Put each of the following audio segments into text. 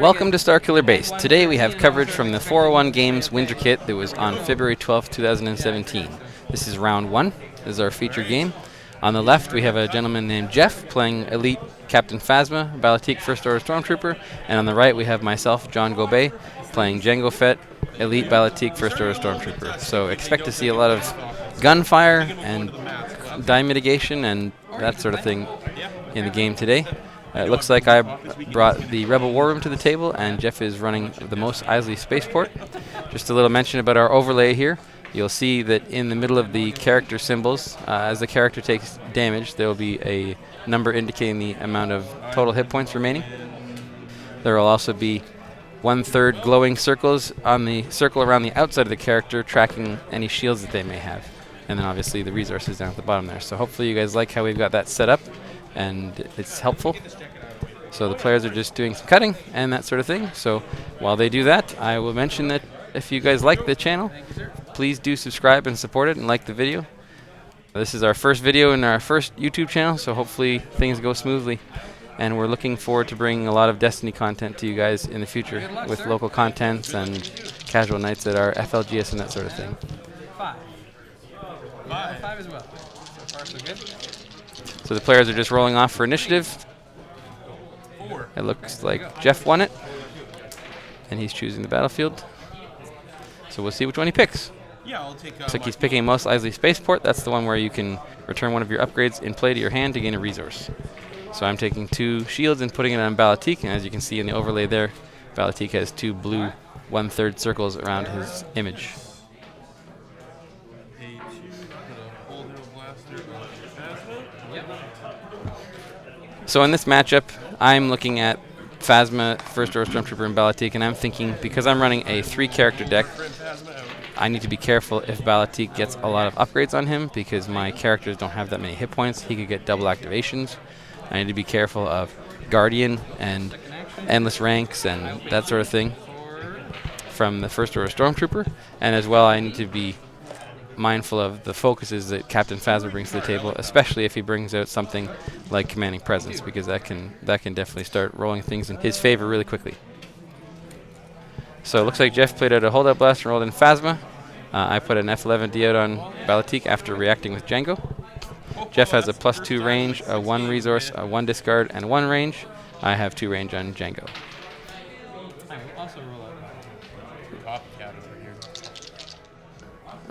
Welcome to Starkiller Base. Today we have coverage from the 401 Games Winter Kit that was on February 12th, 2017. This is round 1. This is our featured game. On the left we have a gentleman named Jeff playing Elite Captain Phasma, Balatique First Order Stormtrooper, and on the right we have myself, Jango playing Jango Fett, Elite Balatique First Order Stormtrooper. So expect to see a lot of gunfire and die mitigation and that sort of thing in the game today. It looks like I brought the Rebel War Room to the table, and Jeff is running the Mos Eisley Spaceport. Just a little mention about our overlay here. You'll see that in the middle of the character symbols, as the character takes damage, there will be a number indicating the amount of total hit points remaining. There will also be 1/3 glowing circles on the circle around the outside of the character, tracking any shields that they may have. And then obviously the resources down at the bottom there. So hopefully you guys like how we've got that set up, and it's helpful. So the players are just doing some cutting and that sort of thing. So while they do that, I will mention that if you guys like the channel, please do subscribe and support it and like the video. This is our first video in our first YouTube channel, so hopefully things go smoothly. And we're looking forward to bringing a lot of Destiny content to you guys in the future with local contents and casual nights at our FLGS and that sort of thing. 5. 5 as well. So far so good. So the players are just rolling off for initiative. It looks like Jeff won it, and he's choosing the battlefield. So we'll see which one he picks. Looks like he's picking Mos Eisley Spaceport. That's the one where you can return one of your upgrades in play to your hand to gain a resource. So I'm taking 2 shields and putting it on Balatique, and as you can see in the overlay there, Balatique has 2 blue 1/3 circles around his image. So in this matchup, I'm looking at Phasma, First Order Stormtrooper, and Balatique, and I'm thinking, because I'm running a 3-character deck, I need to be careful if Balatique gets a lot of upgrades on him, because my characters don't have that many hit points. He could get double activations. I need to be careful of Guardian and Endless Ranks and that sort of thing from the First Order Stormtrooper, and as well I need to be mindful of the focuses that Captain Phasma brings to the table, especially if he brings out something like Commanding Presence, because that can definitely start rolling things in his favor really quickly. So it looks like Jeff played out a holdout blast and rolled in Phasma. I put an F11D out on Balatique after reacting with Jango. Jeff has a +2 range, a 1 resource, a 1 discard, and 1 range. I have 2 range on Jango. I will also roll out copycat over here.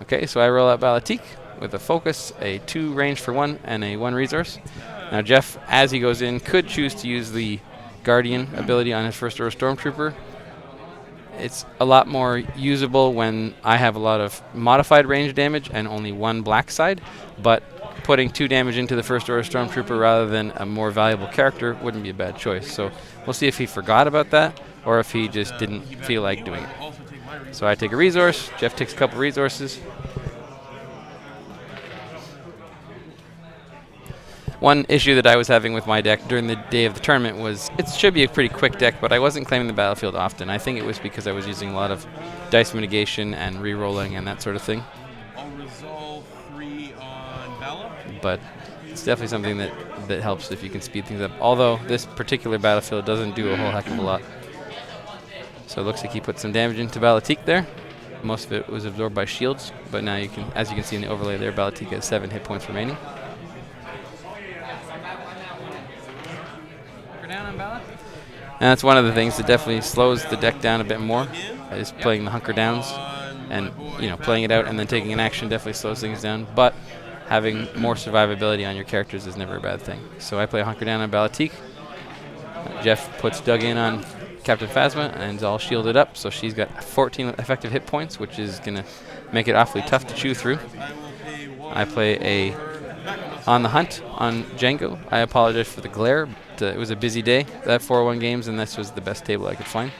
Okay, so I roll out Balatique with a focus, a 2 range for 1, and a 1 resource. Now Jeff, as he goes in, could choose to use the Guardian ability on his First Order Stormtrooper. It's a lot more usable when I have a lot of modified range damage and only 1 black side, but putting 2 damage into the First Order Stormtrooper rather than a more valuable character wouldn't be a bad choice. So we'll see if he forgot about that or if he just didn't feel like doing it. So I take a resource, Jeff takes a couple resources. One issue that I was having with my deck during the day of the tournament was it should be a pretty quick deck, but I wasn't claiming the battlefield often. I think it was because I was using a lot of dice mitigation and re-rolling and that sort of thing. I'll resolve 3 on Bala. But it's definitely something that helps if you can speed things up, although this particular battlefield doesn't do a whole heck of a lot. So it looks like he put some damage into Balatique there. Most of it was absorbed by shields, but now you can, as you can see in the overlay there, Balatique has 7 hit points remaining. And that's one of the things that definitely slows the deck down a bit more, is playing the hunker downs, and playing it out and then taking an action definitely slows things down. But having more survivability on your characters is never a bad thing. So I play a hunker down on Balatique. Jeff puts Doug in on Captain Phasma and is all shielded up, so she's got 14 effective hit points, which is going to make it awfully tough to chew through. I play a On the Hunt on Jango. I apologize for the glare. It was a busy day, that 401 Games, and this was the best table I could find.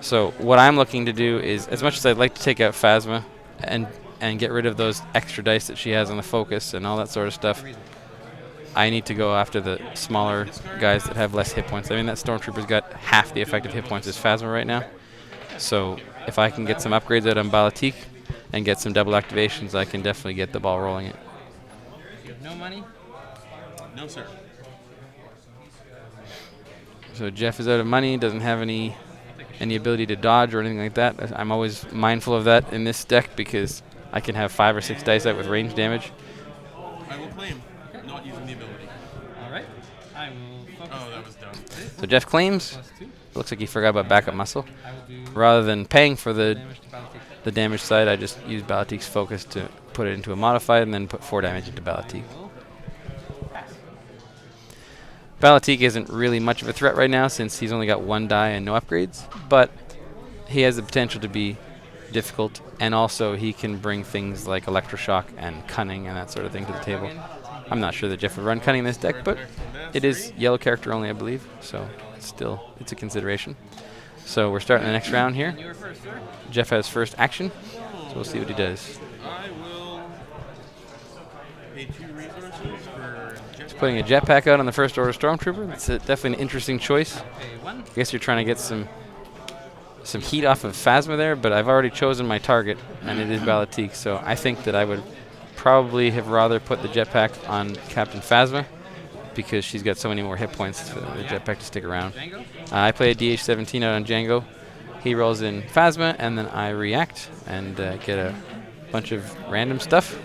So what I'm looking to do is, as much as I'd like to take out Phasma and get rid of those extra dice that she has on the focus and all that sort of stuff, I need to go after the smaller guys that have less hit points. I mean, that Stormtrooper's got half the effective hit points as Phasma right now. So if I can get some upgrades out on Balatique and get some double activations, I can definitely get the ball rolling. You have no money? No, sir. So Jeff is out of money, doesn't have any ability to dodge or anything like that. I'm always mindful of that in this deck because I can have 5 or 6 dice out with range damage. I will claim, not using the ability. All right. I will focus. Oh, that was dumb. So Jeff claims. +2. Looks like he forgot about backup muscle. I will do Rather than paying for the damage to Bala. damage side, I just use Balatik's focus to put it into a modified and then put 4 damage into Balatik. Balatik isn't really much of a threat right now since he's only got 1 die and no upgrades, but he has the potential to be difficult, and also he can bring things like Electroshock and Cunning and that sort of thing to the table. I'm not sure that Jeff would run Cunning in this deck, but it is yellow character only, I believe, so it's a consideration. So we're starting the next round here. You were first, sir. Jeff has first action, so we'll see what he does. I will pay 2 resources for He's putting a jetpack out on the first order Stormtrooper. That's definitely an interesting choice. Pay 1. I guess you're trying to get some heat off of Phasma there, but I've already chosen my target, and it is Balatik, so I think that I would probably have rather put the jetpack on Captain Phasma because she's got so many more hit points for the jetpack to stick around. Jango. I play a DH-17 out on Jango. He rolls in Phasma, and then I react and get a bunch of random stuff,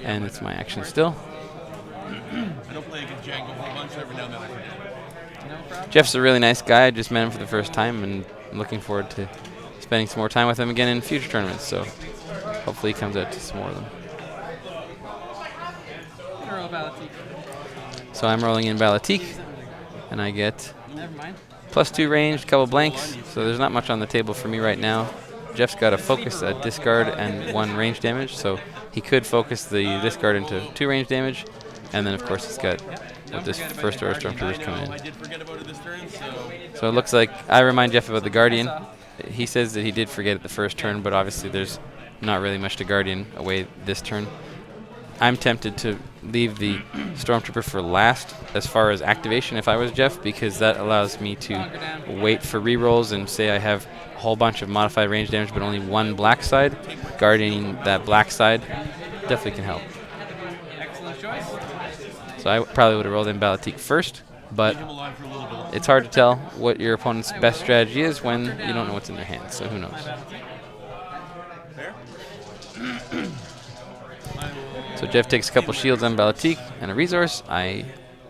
and it's my action still. I don't play against Jango a whole bunch, so every now and then I forget. No problem. Jeff's a really nice guy. I just met him for the first time, and I'm looking forward to spending some more time with him again in future tournaments, so hopefully he comes out to some more of them. Roll Balatik. So I'm rolling in Balatik, and I get Never mind. +2 range, couple blanks, so there's not much on the table for me right now. Jeff's got a focus, a discard, and 1 range damage, so he could focus the discard into 2 range damage, and then of course he's got with this first order Stormtroopers coming I in. did forget about it this turn, so So it looks like I remind Jeff about the Guardian. He says that he did forget it the first turn, but obviously there's not really much to Guardian away this turn. I'm tempted to leave the Stormtrooper for last as far as activation if I was Jeff, because that allows me to wait for rerolls and say I have a whole bunch of modified range damage but only 1 black side. Guarding that black side definitely can help. Excellent choice. So I probably would have rolled in Balatik first, but keep him alive for a little bit. it's hard to tell what your opponent's best strategy is when you don't know what's in their hands, so who knows. Fair? So Jeff takes a couple shields on Balatik and a resource. I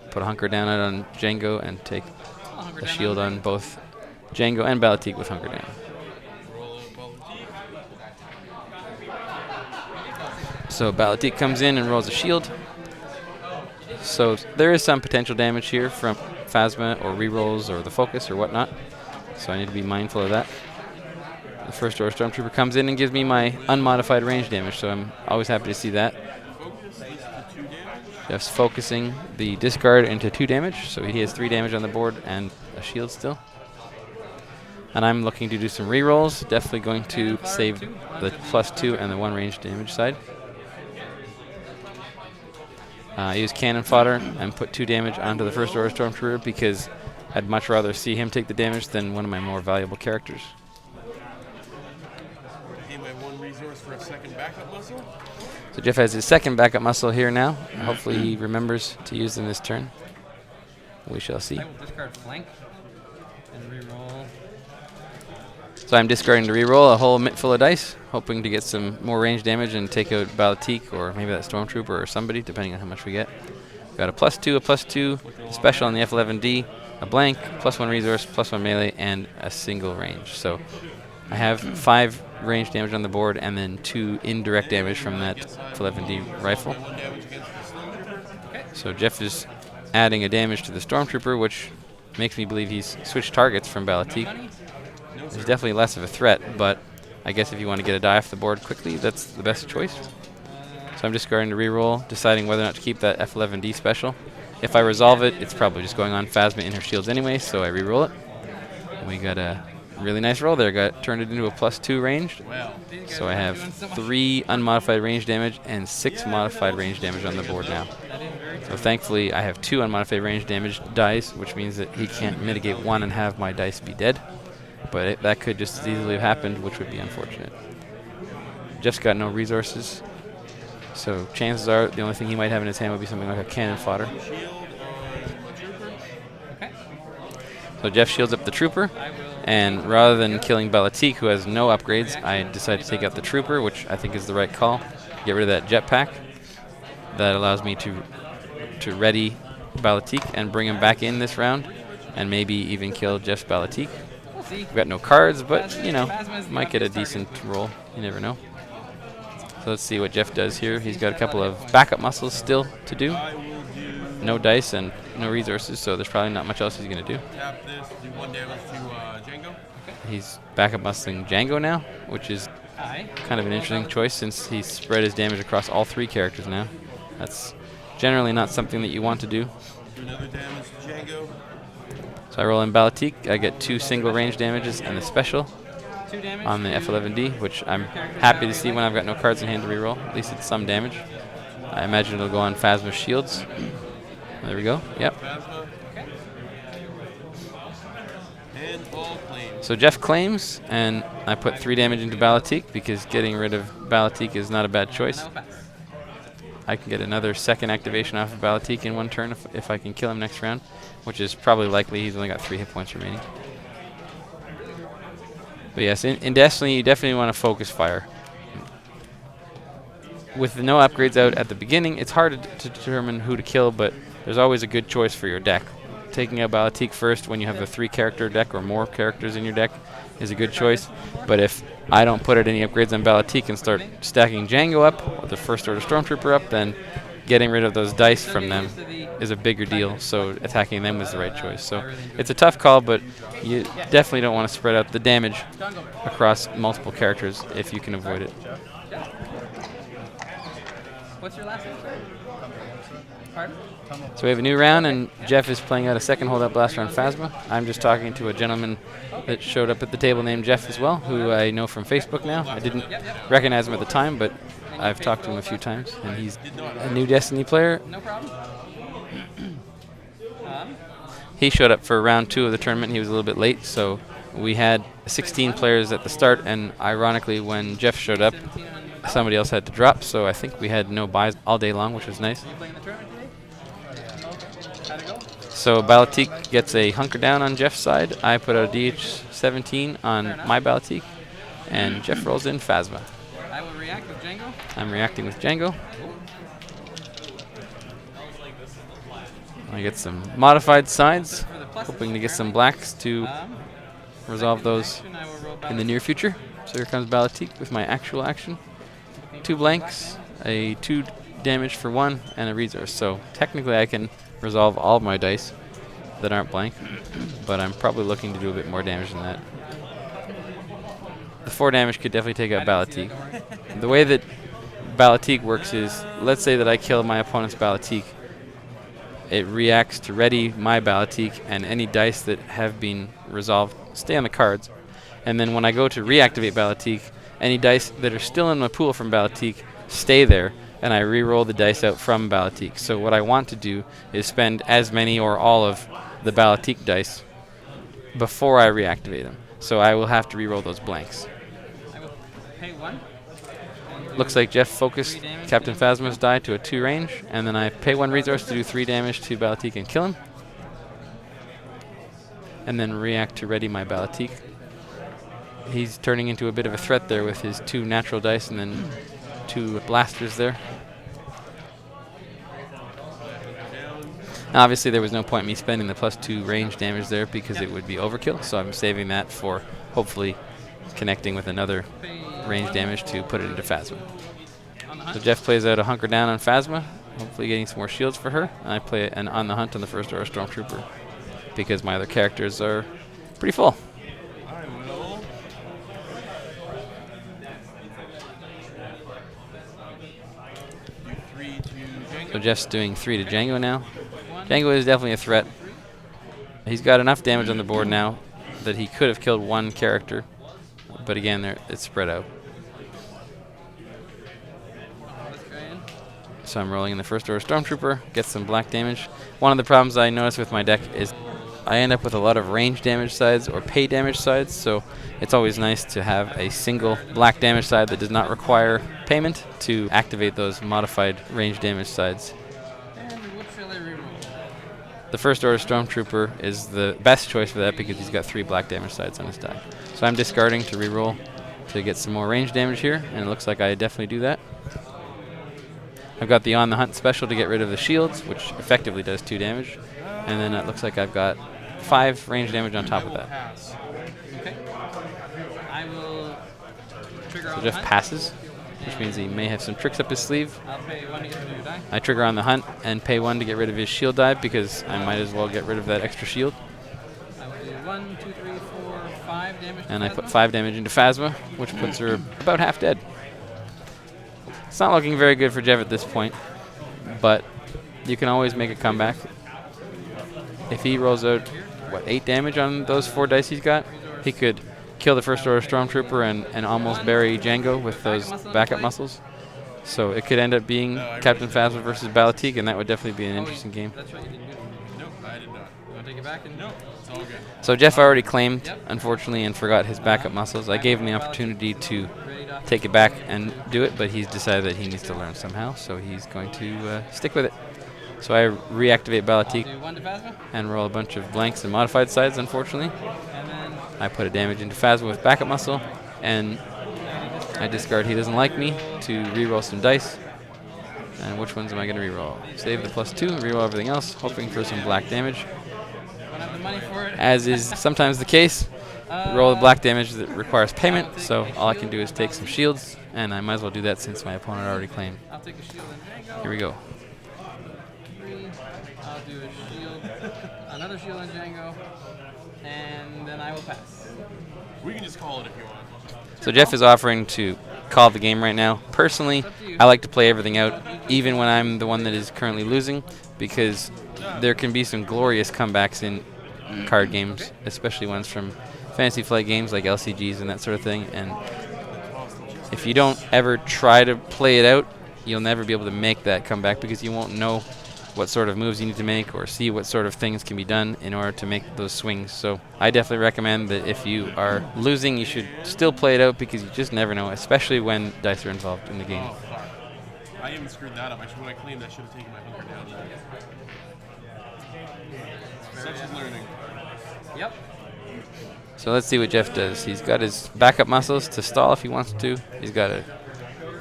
put a Hunker Down out on Jango and take a shield on both Jango and Balatik with Hunker Down. Roll a Balatik. So Balatik comes in and rolls a shield. So there is some potential damage here from Phasma or rerolls or the focus or whatnot. So I need to be mindful of that. The first order Stormtrooper comes in and gives me my unmodified range damage, so I'm always happy to see that. Focus is to 2 damage. Jeff's focusing the discard into 2 damage, so he has 3 damage on the board and a shield still. And I'm looking to do some rerolls, definitely going to save the +2 and the 1 range damage side. I use cannon fodder and put 2 damage onto the first order Stormtrooper because I'd much rather see him take the damage than one of my more valuable characters. Pay my 1 resource for a second backup muscle. So Jeff has his second backup muscle here now. Hopefully he remembers to use them this turn. We shall see. I will discard flank and reroll. So I'm discarding to reroll a whole mitt full of dice, hoping to get some more range damage and take out Balatik or maybe that Stormtrooper or somebody, depending on how much we get. Got a +2 special on the F11D, a blank, +1 resource, +1 melee, and a single range. So I have 5 range damage on the board and then 2 indirect damage from that F11D rifle. 1 damage against the Stormtrooper. So Jeff is adding a damage to the Stormtrooper, which makes me believe he's switched targets from Balatik. He's definitely less of a threat, but I guess if you want to get a die off the board quickly, that's the best choice. So I'm discarding to reroll, deciding whether or not to keep that F11D special. If I resolve it, it's probably just going on Phasma in her shields anyway, so I reroll it. And we got a really nice roll there. Got turned it into a +2 range. So I have 3 unmodified range damage and 6 modified range damage on the board now. So thankfully, I have 2 unmodified range damage dice, which means that he can't mitigate 1 and have my dice be dead. But that could just as easily have happened, which would be unfortunate. Jeff's got no resources, so chances are the only thing he might have in his hand would be something like a cannon fodder. Shield on my trooper. Okay. So Jeff shields up the trooper, and rather than killing Balatik, who has no upgrades, I decide to take out the trooper, which I think is the right call. Get rid of that jetpack. That allows me to ready Balatik and bring him back in this round, and maybe even kill Jeff's Balatik. We'll see. We've got no cards, but you know, ePhasma is the might get a obvious target. decent roll. You never know. So let's see what Jeff does here. He's got a couple of backup muscles still to do. I will do No dice and no resources, so there's probably not much else he's going to do. tap this, do 1 damage to Jango. He's backup muscling Jango now, which is Aye. kind of an interesting choice since he's spread his damage across all 3 characters now. That's generally not something that you want to do. Do another damage to Jango. So I roll in Balatik. I get 2 single range damages and a special 2 damage. on the F11D, which I'm happy to see when I've got no cards in hand to reroll. At least it's some damage. I imagine it'll go on Phasma shields. There we go. Yep. Ephasma. And all claims. So Jeff claims, and I put 3 damage into Balatik because getting rid of Balatik is not a bad choice. No pass. I can get another second activation off of Balatik in 1 turn if I can kill him next round, which is probably likely. He's only got 3 hit points remaining. But yes, in Destiny, you definitely want to focus fire. With no upgrades out at the beginning, it's hard to determine who to kill, but there's always a good choice for your deck. Taking out Balatik first when you have a 3-character deck or more characters in your deck is a good choice. But if I don't put out any upgrades on Balatik and start stacking Jango up, or the First Order Stormtrooper up, then getting rid of those dice from them is a bigger deal, so attacking them was the right choice. So it's a tough call, but you definitely don't want to spread out the damage across multiple characters if you can avoid it. What's your last name, sir? Pardon? So we have a new round, and Jeff is playing out a second holdout blaster on Phasma. I'm just talking to a gentleman that showed up at the table named Jeff as well, who I know from Facebook now. I didn't recognize him at the time, but I've talked to him a few times, and he's a new Destiny player. No problem. He showed up for round 2 of the tournament. He was a little bit late, so we had 16 players at the start, and ironically, when Jeff showed up, 17 on somebody else had to drop, so I think we had no buys all day long, which was nice. you playing the tournament today? How'd it go? So Balatik gets a hunker down on Jeff's side. I put out a DH17 on my Balatik, and Jeff rolls in Phasma. I will react with Jango. I'm reacting with Jango. I get some modified sides, For the pluses, hoping to get some blacks to resolve those action, I will roll in the near future. So here comes Balatik with my actual action. 2 blanks, a 2 damage for 1, and a resource. So technically I can resolve all of my dice that aren't blank, but I'm probably looking to do a bit more damage than that. The 4 damage could definitely take out Balatik. The way that Balatik works is, let's say that I kill my opponent's Balatik. It reacts to ready my Balatik, and any dice that have been resolved stay on the cards. And then when I go to reactivate Balatik, any dice that are still in my pool from Balatik stay there, and I re-roll the dice out from Balatik. So what I want to do is spend as many or all of the Balatik dice before I reactivate them. So I will have to re-roll those blanks. I will pay 1. Looks like Jeff focused Captain Phasma's die to a 2 range, and then I pay 1 resource to do 3 damage to Balatik and kill him. And then react to ready my Balatik. He's turning into a bit of a threat there with his 2 natural dice and then 2 blasters there. Now, obviously there was no point me spending the +2 range damage there because it would be overkill, so I'm saving that for hopefully connecting with another range damage to put it into Phasma. So Jeff plays out a hunker down on Phasma, hopefully getting some more shields for her. And I play an on the hunt on the First Order Stormtrooper because my other characters are pretty full. I will. Do 3 to Jango. So Jeff's doing 3 to Jango now. Jango is definitely a threat. He's got enough damage on the board now that he could have killed 1 character, but again, it's spread out. So I'm rolling in the First Order Stormtrooper, get some black damage. One of the problems I notice with my deck is I end up with a lot of range damage sides or pay damage sides, so it's always nice to have a single black damage side that does not require payment to activate those modified range damage sides. And what shall I reroll? the first order Stormtrooper is the best choice for that because he's got 3 black damage sides on his die. So I'm discarding to reroll to get some more range damage here, and it looks like I definitely do that. I've got the On the Hunt special to get rid of the shields, which effectively does 2 damage. And then it looks like I've got 5 range damage on top of that. Pass. Okay. I will trigger So on Jeff the hunt. passes, which means he may have some tricks up his sleeve. I'll pay 1 to get rid of your die. I trigger on the Hunt and pay 1 to get rid of his shield die because I might as well get rid of that extra shield. I will do 1, 2, 3, 4, 5 damage. And to I put Phasma. 5 damage into Phasma, which puts her about half dead. It's not looking very good for Jeff at this point, but you can always make a comeback. If he rolls out, what, 8 damage on those 4 dice he's got, he could kill the first order Stormtrooper and almost bury Jango with those backup muscles. So it could end up being Captain Phasma versus Balatik, and that would definitely be an interesting game. That's right, you didn't do it. Nope, I did not. You want to take it back? And Nope, it's all good. So Jeff already claimed, unfortunately, and forgot his backup muscles. I gave him the opportunity to ready to take it back and do it, but he's decided that he needs to learn somehow, so he's going to stick with it. So I reactivate Balatik do 1 to Phasma. and roll a bunch of blanks and modified sides, unfortunately. And then I put a damage into Phasma with backup muscle, and I discard He Doesn't Like Me to reroll some dice. And which ones am I going to reroll? Save the +2, reroll everything else, hoping for some black damage. don't have the money for it. As is sometimes the case, roll the black damage that requires payment, so all I can do is take some shields, and I might as well do that since my opponent already claimed. I'll take a shield and Jango. Here we go. 3. I'll do a shield, another shield on Jango, and then I will pass. We can just call it if you want. So Jeff is offering to call the game right now. Personally, I like to play everything out, even when I'm the one that is currently losing, because there can be some glorious comebacks in card games, especially ones from Fantasy Flight games like LCGs and that sort of thing. And if you don't ever try to play it out, you'll never be able to make that comeback because you won't know what sort of moves you need to make or see what sort of things can be done in order to make those swings. So I definitely recommend that if you are losing, you should still play it out because you just never know, especially when dice are involved in the game. Oh, fuck. I even screwed that up. When I claimed, I should have taken my hunker down. Such is learning. Yep. So let's see what Jeff does. He's got his backup muscles to stall if he wants to. He's got a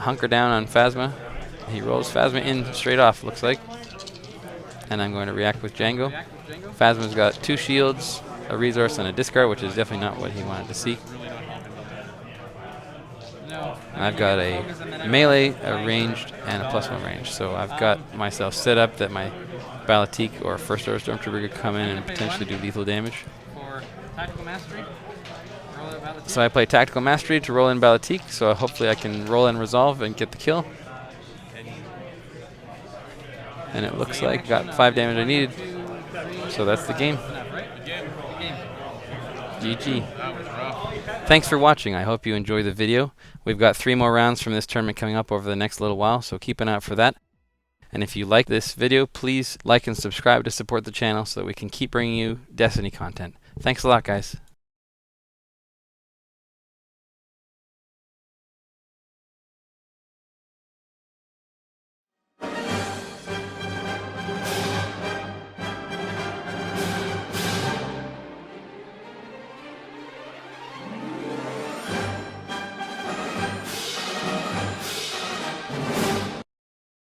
hunker down on Phasma. He rolls Phasma in straight off, looks like. And I'm going to react with Jango. React with Jango. Phasma's got 2 shields, a resource, and a discard, which is definitely not what he wanted to see. Really not helping me. No. I've got a melee, a ranged, and a +1 range. So I've got myself set up that my Balatik or first order Stormtrooper could come in and potentially do lethal damage. For tactical mastery. Roll out Bala So I play Tactical Mastery to roll in Balatik, so hopefully I can roll in Resolve and get the kill. And it looks like I got 5 damage I needed. So that's the game. enough, right? Again, Good game. GG. that was rough. Thanks for watching. I hope you enjoyed the video. We've got 3 more rounds from this tournament coming up over the next little while, so keep an eye out for that. And if you like this video, please like and subscribe to support the channel so that we can keep bringing you Destiny content. Thanks a lot, guys.